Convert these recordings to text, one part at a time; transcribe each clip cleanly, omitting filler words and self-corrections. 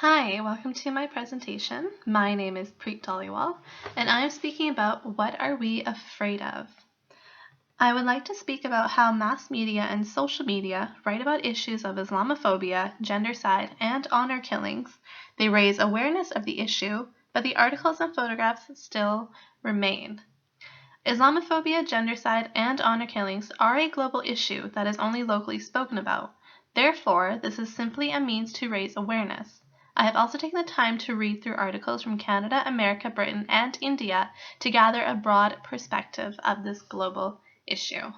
Hi, welcome to my presentation. My name is Preet Dhaliwal, and I am speaking about what are we afraid of. I would like to speak about how mass media and social media write about issues of Islamophobia, gendercide, and honor killings. They raise awareness of the issue, but the articles and photographs still remain. Islamophobia, gendercide, and honor killings are a global issue that is only locally spoken about. Therefore, this is simply a means to raise awareness. I have also taken the time to read through articles from Canada, America, Britain, and India to gather a broad perspective of this global issue.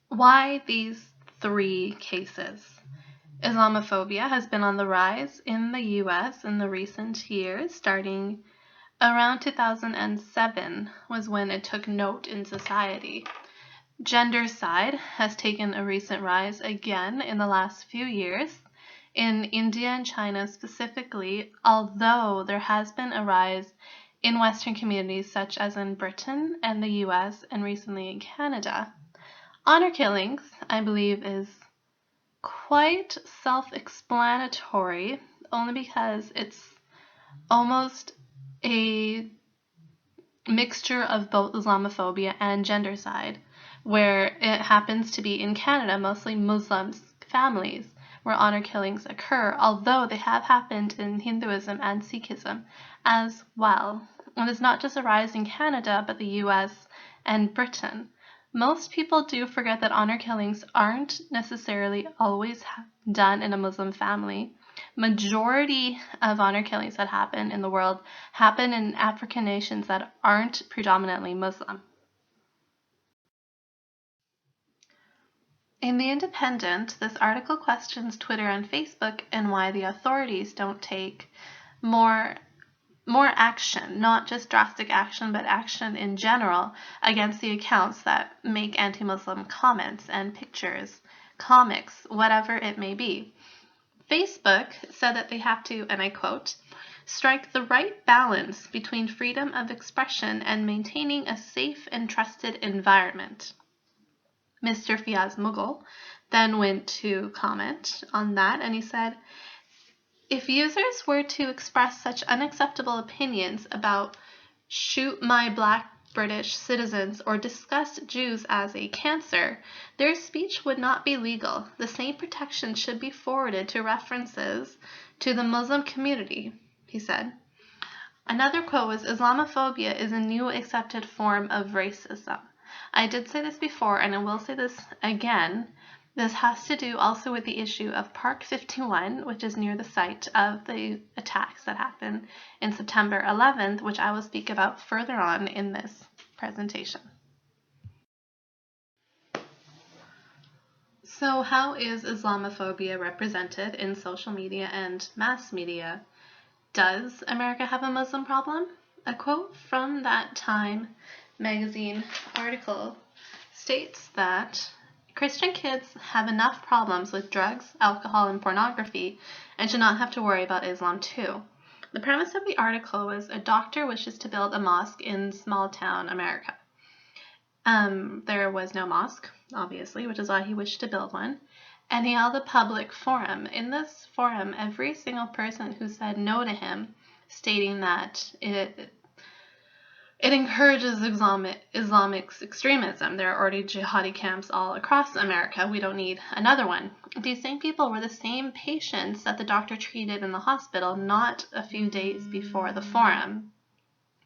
Why these three cases? Islamophobia has been on the rise in the US in the recent years, starting around 2007 was when it took note in society. Gendercide has taken a recent rise again in the last few years. In India and China specifically, although there has been a rise in Western communities such as in Britain and the US and recently in Canada. Honor killings, I believe, is quite self-explanatory, only because it's almost a mixture of both Islamophobia and gendercide, where it happens to be in Canada, mostly Muslim families, where honor killings occur, although they have happened in Hinduism and Sikhism as well. And it's not just a rise in Canada, but the US and Britain. Most people do forget that honor killings aren't necessarily always done in a Muslim family. Majority of honor killings that happen in the world happen in African nations that aren't predominantly Muslim. In The Independent, this article questions Twitter and Facebook and why the authorities don't take more action, not just drastic action, but action in general against the accounts that make anti-Muslim comments and pictures, comics, whatever it may be. Facebook said that they have to, and I quote, strike the right balance between freedom of expression and maintaining a safe and trusted environment. Mr. Fiaz Mughal then went to comment on that, and he said, if users were to express such unacceptable opinions about shoot my black British citizens or discuss Jews as a cancer, their speech would not be legal. The same protection should be afforded to references to the Muslim community, he said. Another quote was, Islamophobia is a new accepted form of racism. I did say this before, and I will say this again. This has to do also with the issue of Park 51, which is near the site of the attacks that happened in September 11th, which I will speak about further on in this presentation. So how is Islamophobia represented in social media and mass media? Does America have a Muslim problem? A quote from that Time magazine article states that Christian kids have enough problems with drugs, alcohol, and pornography and should not have to worry about Islam too. The premise of the article was a doctor wishes to build a mosque in small town America. There was no mosque, obviously, which is why he wished to build one. And he held a public forum. In this forum, every single person who said no to him, stating that it encourages Islamic extremism. There are already jihadi camps all across America. We don't need another one. These same people were the same patients that the doctor treated in the hospital not a few days before the forum.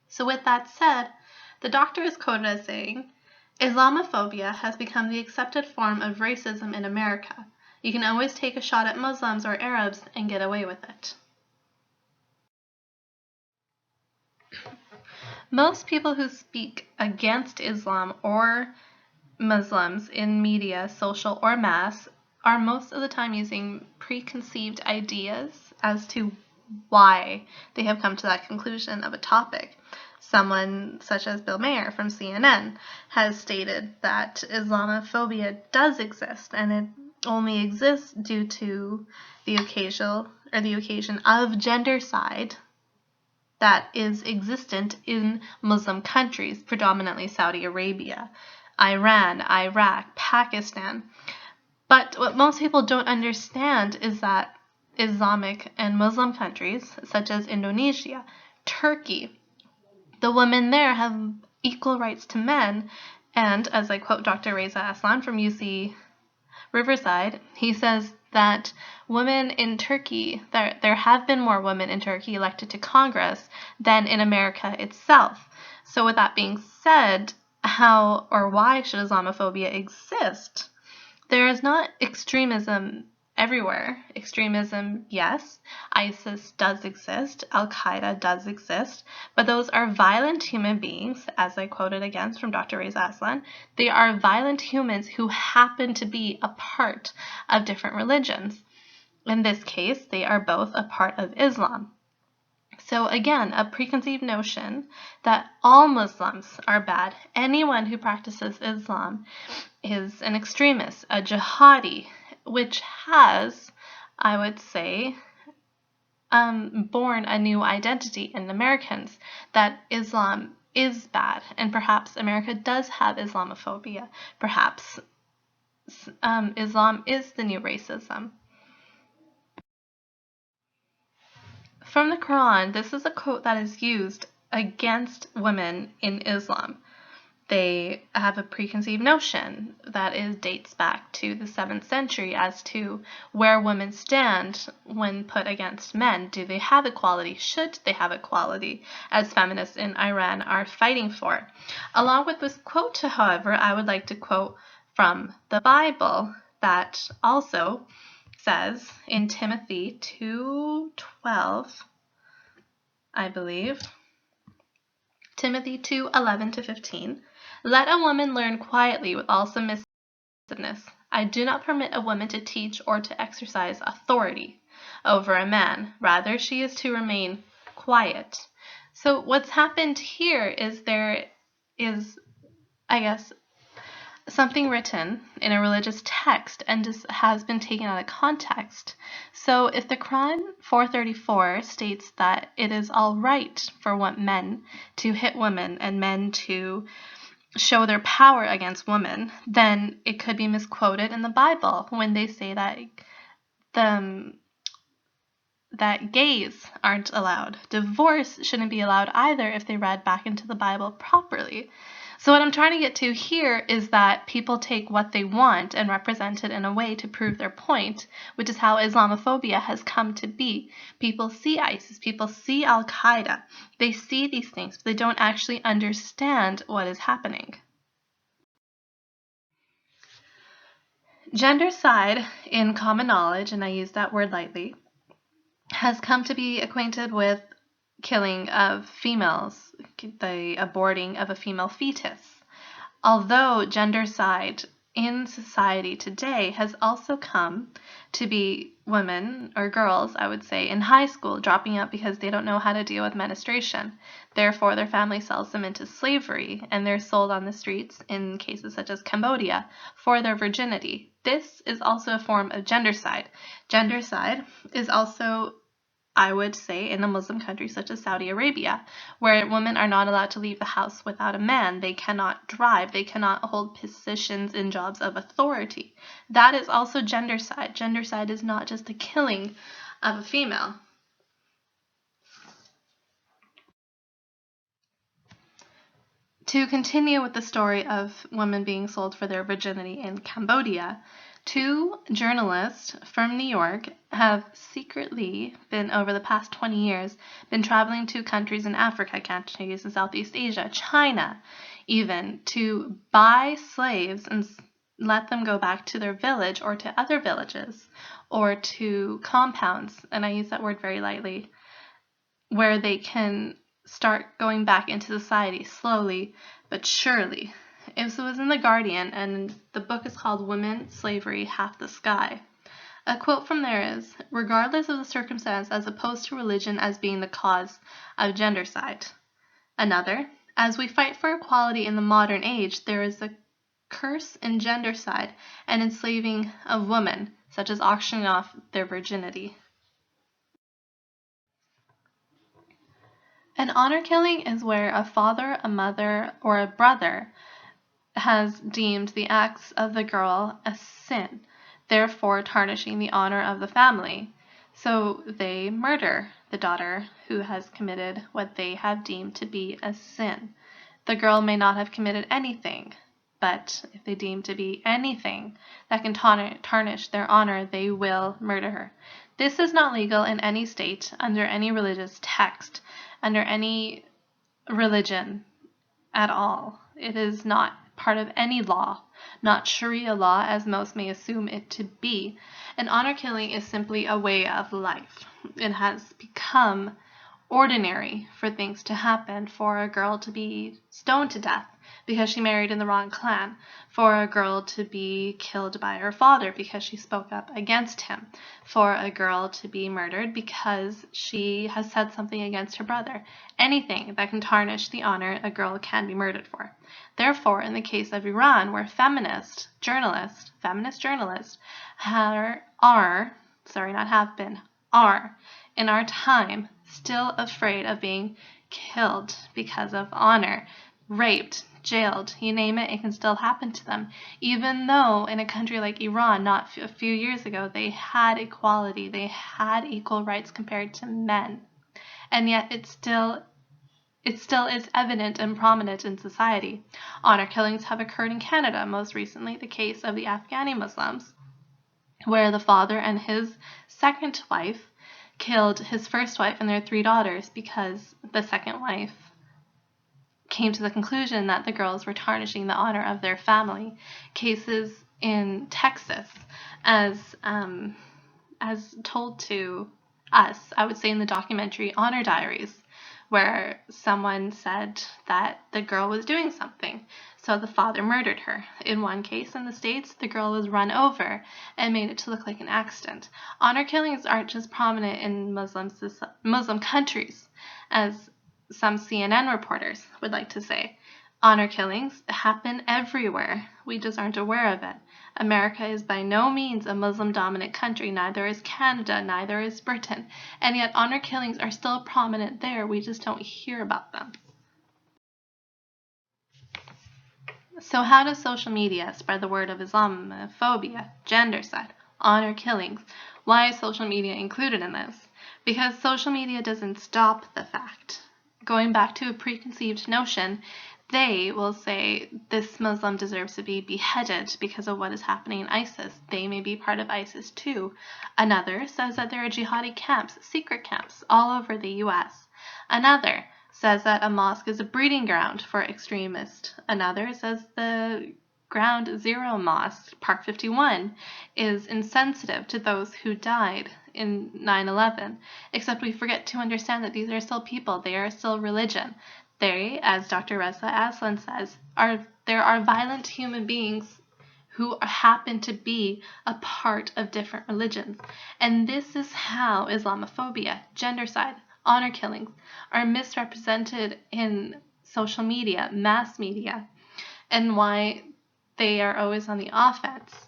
So with that said, the doctor is quoted as saying, Islamophobia has become the accepted form of racism in America. You can always take a shot at Muslims or Arabs and get away with it. Most people who speak against Islam or Muslims in media, social, or mass are most of the time using preconceived ideas as to why they have come to that conclusion of a topic. Someone such as Bill Maher from CNN has stated that Islamophobia does exist, and it only exists due to the occasion of gendercide that is existent in Muslim countries, predominantly Saudi Arabia, Iran, Iraq, Pakistan. But what most people don't understand is that Islamic and Muslim countries, such as Indonesia, Turkey, the women there have equal rights to men. And as I quote Dr. Reza Aslan from UC Riverside, he says that women in Turkey, there have been more women in Turkey elected to Congress than in America itself. So with that being said, how or why should Islamophobia exist? There is not extremism everywhere. Extremism, yes. ISIS does exist. Al-Qaeda does exist. But those are violent human beings, as I quoted again from Dr. Reza Aslan. They are violent humans who happen to be a part of different religions. In this case, they are both a part of Islam. So again, a preconceived notion that all Muslims are bad. Anyone who practices Islam is an extremist, a jihadi, which has, I would say, born a new identity in Americans, that Islam is bad, and perhaps America does have Islamophobia. Perhaps Islam is the new racism. From the Quran, this is a quote that is used against women in Islam. They have a preconceived notion that dates back to the 7th century as to where women stand when put against men. Do they have equality? Should they have equality, as feminists in Iran are fighting for? Along with this quote, however, I would like to quote from the Bible that also says in Timothy 2:12, I believe, Timothy 2:11-15, "Let a woman learn quietly with all submissiveness. I do not permit a woman to teach or to exercise authority over a man. Rather, she is to remain quiet." So what's happened here is there is, I guess, something written in a religious text and just has been taken out of context. So if the Quran 4:34 states that it is all right for men to hit women and men to show their power against women, then it could be misquoted in the Bible when they say that that gays aren't allowed. Divorce shouldn't be allowed either if they read back into the Bible properly. So what I'm trying to get to here is that people take what they want and represent it in a way to prove their point, which is how Islamophobia has come to be. People see ISIS, people see Al-Qaeda, they see these things, but they don't actually understand what is happening. Gendercide, in common knowledge, and I use that word lightly, has come to be acquainted with killing of females, the aborting of a female fetus. Although gendercide in society today has also come to be women, or girls, I would say, in high school dropping out because they don't know how to deal with menstruation. Therefore, their family sells them into slavery, and they're sold on the streets in cases such as Cambodia for their virginity. This is also a form of gendercide. Gendercide is also, I would say, in a Muslim country such as Saudi Arabia, where women are not allowed to leave the house without a man. They cannot drive. They cannot hold positions in jobs of authority. That is also gendercide. Gendercide is not just the killing of a female. To continue with the story of women being sold for their virginity in Cambodia, 2 journalists from New York have secretly been, over the past 20 years, been traveling to countries in Africa, countries in Southeast Asia, China even, to buy slaves and let them go back to their village or to other villages or to compounds, and I use that word very lightly, where they can start going back into society slowly but surely. It was in The Guardian, and the book is called Women, Slavery, Half the Sky. A quote from there is, "Regardless of the circumstance, as opposed to religion as being the cause of gendercide." Another, "As we fight for equality in the modern age, there is a curse in gendercide and enslaving of women, such as auctioning off their virginity." An honor killing is where a father, a mother, or a brother has deemed the acts of the girl a sin, therefore tarnishing the honor of the family. So they murder the daughter who has committed what they have deemed to be a sin. The girl may not have committed anything, but if they deem to be anything that can tarnish their honor, they will murder her. This is not legal in any state, under any religious text, under any religion at all. It is not part of any law, not Sharia law as most may assume it to be. An honor killing is simply a way of life. It has become ordinary for things to happen, for a girl to be stoned to death because she married in the wrong clan, for a girl to be killed by her father because she spoke up against him, for a girl to be murdered because she has said something against her brother. Anything that can tarnish the honor a girl can be murdered for. Therefore, in the case of Iran, where feminist journalists are in our time still afraid of being killed because of honor, raped, jailed, you name it, it can still happen to them. Even though in a country like Iran, not a few years ago, they had equality, they had equal rights compared to men. And yet it still is evident and prominent in society. Honor killings have occurred in Canada, most recently the case of the Afghani Muslims, where the father and his second wife killed his first wife and their 3 daughters because the second wife came to the conclusion that the girls were tarnishing the honor of their family. Cases in Texas, as told to us, I would say in the documentary Honor Diaries, where someone said that the girl was doing something, so the father murdered her. In one case in the States, the girl was run over and made it to look like an accident. Honor killings aren't just prominent in Muslim countries, as some CNN reporters would like to say. Honor killings happen everywhere. We just aren't aware of it. America is by no means a Muslim-dominant country, neither is Canada, neither is Britain, and yet honor killings are still prominent there. We just don't hear about them. So how does social media spread the word of Islamophobia, gendercide, honor killings? Why is social media included in this? Because social media doesn't stop the fact. Going back to a preconceived notion, they will say this Muslim deserves to be beheaded because of what is happening in ISIS. They may be part of ISIS too. Another says that there are jihadi camps, secret camps, all over the U.S. Another says that a mosque is a breeding ground for extremists. Another says the Ground Zero Mosque, Park 51, is insensitive to those who died in 9/11. Except we forget to understand that these are still people. They are still religion. They, as Dr. Reza Aslan says, there are violent human beings who happen to be a part of different religions. And this is how Islamophobia, gendercide, honor killings are misrepresented in social media, mass media, and why they are always on the offense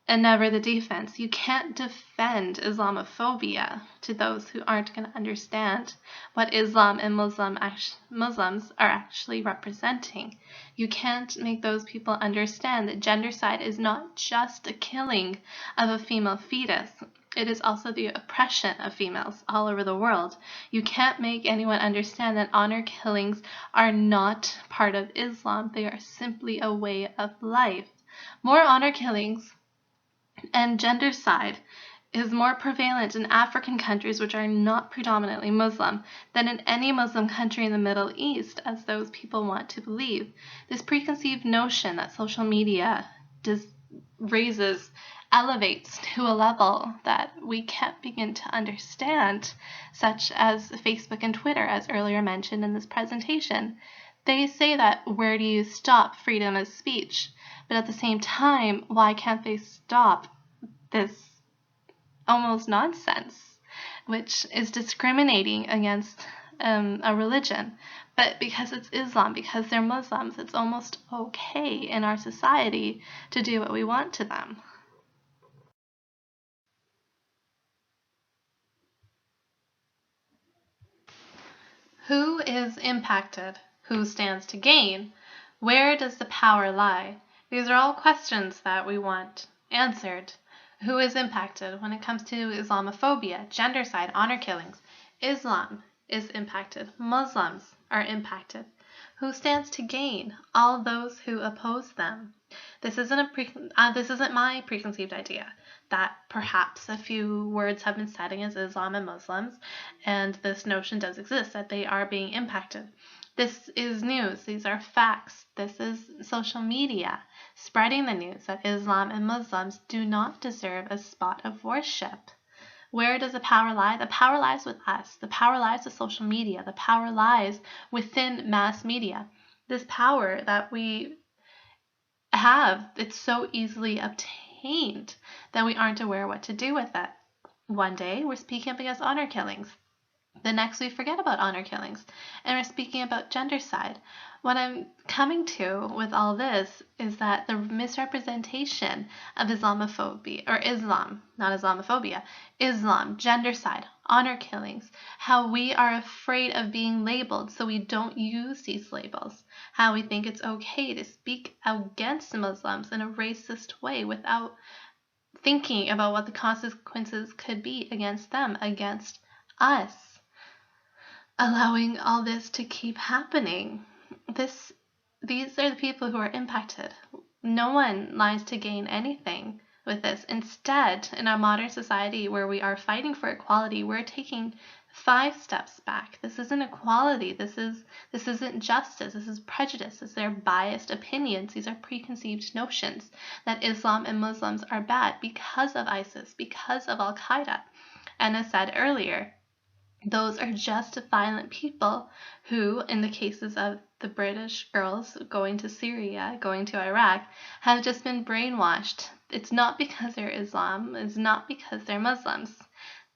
and never the defense. You can't defend Islamophobia to those who aren't going to understand what Islam and Muslims are actually representing. You can't make those people understand that gendercide is not just a killing of a female fetus. It is also the oppression of females all over the world. You can't make anyone understand that honor killings are not part of Islam. They are simply a way of life. More honor killings and gendercide is more prevalent in African countries which are not predominantly Muslim than in any Muslim country in the Middle East, as those people want to believe. This preconceived notion that social media elevates to a level that we can't begin to understand, such as Facebook and Twitter, as earlier mentioned in this presentation. They say that where do you stop freedom of speech? But at the same time, why can't they stop this almost nonsense, which is discriminating against a religion? But because it's Islam, because they're Muslims, it's almost okay in our society to do what we want to them. Who is impacted? Who stands to gain? Where does the power lie? These are all questions that we want answered. Who is impacted when it comes to Islamophobia, gendercide, honor killings? Islam is impacted. Muslims are impacted. Who stands to gain? All those who oppose them. This isn't my preconceived idea that perhaps a few words have been said against Islam and Muslims, and this notion does exist that they are being impacted. This is news. These are facts. This is social media spreading the news that Islam and Muslims do not deserve a spot of worship. Where does the power lie? The power lies with us. The power lies with social media. The power lies within mass media. This power that we have, it's so easily obtained that we aren't aware what to do with it. One day we're speaking up against honor killings. The next we forget about honor killings and we're speaking about gendercide. What I'm coming to with all this is that the misrepresentation of Islamophobia, or Islam, not Islamophobia, Islam, gendercide, honor killings, how we are afraid of being labeled so we don't use these labels, how we think it's okay to speak against Muslims in a racist way without thinking about what the consequences could be against them, against us. Allowing all this to keep happening. These are the people who are impacted. No one lies to gain anything with this. Instead, in our modern society where we are fighting for equality, we're taking 5 steps back. This isn't equality. This isn't justice. This is prejudice. These are biased opinions. These are preconceived notions that Islam and Muslims are bad because of ISIS, because of Al-Qaeda. And as said earlier, those are just violent people who, in the cases of the British girls going to Syria, going to Iraq, have just been brainwashed. It's not because they're Islam. It's not because they're Muslims.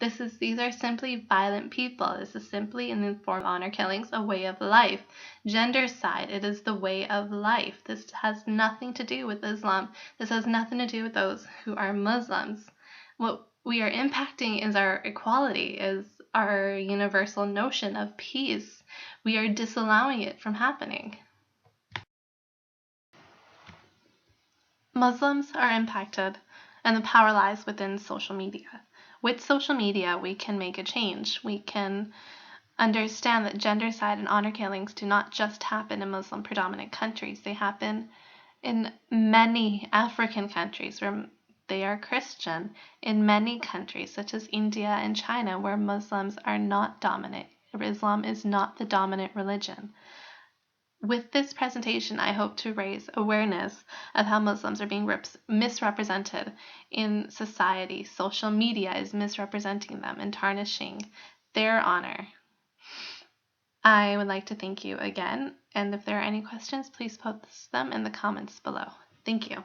These are simply violent people. This is simply, in the form of honor killings, a way of life. Gendercide, it is the way of life. This has nothing to do with Islam. This has nothing to do with those who are Muslims. What we are impacting is our equality, is our universal notion of peace. We are disallowing it from happening. Muslims are impacted, and the power lies within social media. With social media, we can make a change. We can understand that gendercide and honor killings do not just happen in Muslim predominant countries. They happen in many African countries where they are Christian, in many countries such as India and China where Muslims are not dominant. Islam is not the dominant religion. With this presentation, I hope to raise awareness of how Muslims are being misrepresented in society. Social media is misrepresenting them and tarnishing their honor. I would like to thank you again, and if there are any questions, please post them in the comments below. Thank you.